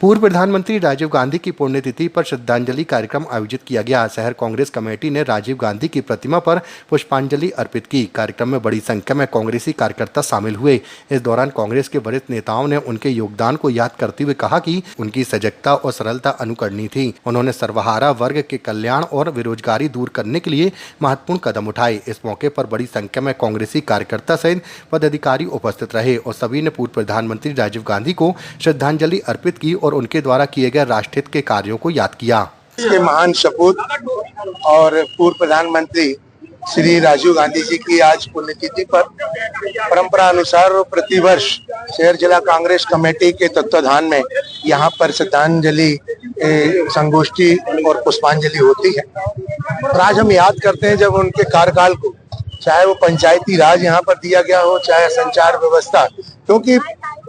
पूर्व प्रधानमंत्री राजीव गांधी की पुण्यतिथि पर श्रद्धांजलि कार्यक्रम आयोजित किया गया। शहर कांग्रेस कमेटी ने राजीव गांधी की प्रतिमा पर पुष्पांजलि अर्पित की। कार्यक्रम में बड़ी संख्या में कांग्रेसी कार्यकर्ता शामिल हुए। इस दौरान कांग्रेस के वरिष्ठ नेताओं ने उनके योगदान को याद करते हुए कहा कि उनकी सजगता और सरलता अनुकरणीय थी। उन्होंने सर्वहारा वर्ग के कल्याण और बेरोजगारी दूर करने के लिए महत्वपूर्ण कदम उठाए। इस मौके पर बड़ी संख्या में कांग्रेसी कार्यकर्ता सहित पदाधिकारी उपस्थित रहे और सभी ने पूर्व प्रधानमंत्री राजीव गांधी को श्रद्धांजलि अर्पित की और उनके द्वारा किए गए राष्ट्रहित के कार्यों को याद किया। इसके महान सपूत और पूर्व प्रधानमंत्री श्री राजीव गांधी जी की आज पुण्यतिथि पर परंपरा अनुसार प्रतिवर्ष शहर जिला कांग्रेस कमेटी के तत्वाधान में यहाँ पर श्रद्धांजलि संगोष्ठी और पुष्पांजलि होती है। और आज हम याद करते हैं जब उनके कार्यकाल को, चाहे वो पंचायती राज यहाँ पर दिया गया हो, चाहे संचार व्यवस्था, क्योंकि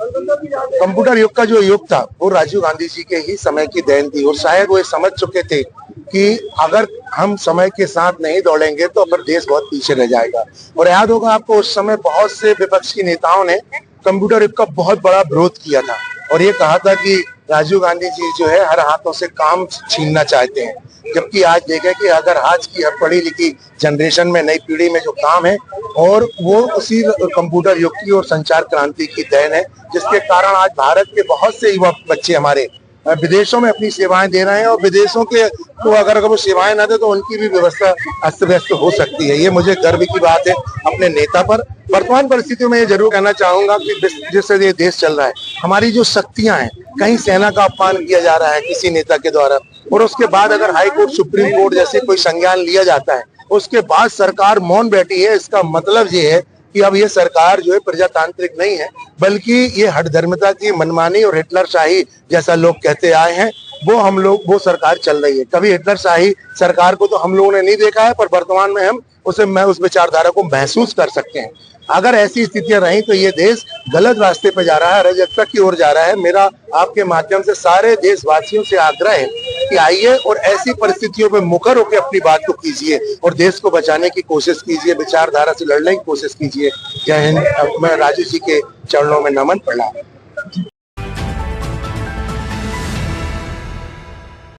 कंप्यूटर युग का जो युग था वो राजीव गांधी जी के ही समय की देन थी। और शायद वो ये समझ चुके थे कि अगर हम समय के साथ नहीं दौड़ेंगे तो फिर देश बहुत पीछे रह जाएगा। और याद होगा आपको, उस समय बहुत से विपक्षी नेताओं ने कंप्यूटर युग का बहुत बड़ा विरोध किया था और ये कहा था कि राजीव गांधी जी जो है हर हाथों से काम छीनना चाहते हैं। जबकि आज देखें कि अगर आज की पढ़ी लिखी जनरेशन में, नई पीढ़ी में जो काम है और वो उसी कंप्यूटर युग की और संचार क्रांति की देन है, जिसके कारण आज भारत के बहुत से युवा बच्चे हमारे विदेशों में अपनी सेवाएं दे रहे हैं और विदेशों के को अगर वो सेवाएं ना दे तो उनकी भी व्यवस्था अस्त व्यस्त हो सकती है। ये मुझे गर्व की बात है अपने नेता पर। वर्तमान परिस्थितियों में ये जरूर कहना चाहूंगा कि जिससे ये देश चल रहा है, हमारी जो शक्तियां हैं, कहीं सेना का अपमान किया जा रहा है किसी नेता के द्वारा, और उसके बाद अगर हाई कोर्ट, सुप्रीम कोर्ट जैसे कोई संज्ञान लिया जाता है, उसके बाद सरकार मौन बैठी है, इसका मतलब ये है कि अब ये सरकार जो है प्रजातांत्रिक नहीं है, बल्कि ये हठधर्मिता की मनमानी और हिटलरशाही जैसा लोग कहते आए हैं, वो सरकार चल रही है। कभी हिटलरशाही सरकार को तो हम लोगों ने नहीं देखा है, पर वर्तमान में हम उस विचारधारा को महसूस कर सकते हैं। अगर ऐसी स्थितियां रही तो ये देश गलत रास्ते पर जा रहा है, अराजकता की ओर जा रहा है। मेरा आपके माध्यम से सारे देशवासियों से आग्रह है कि आइए और ऐसी परिस्थितियों में मुखर होकर अपनी बात को कीजिए और देश को बचाने की कोशिश कीजिए, विचारधारा से लड़ने की कोशिश कीजिए। जय हिंद। मैं राजीव जी के चरणों में नमन प्रणाम।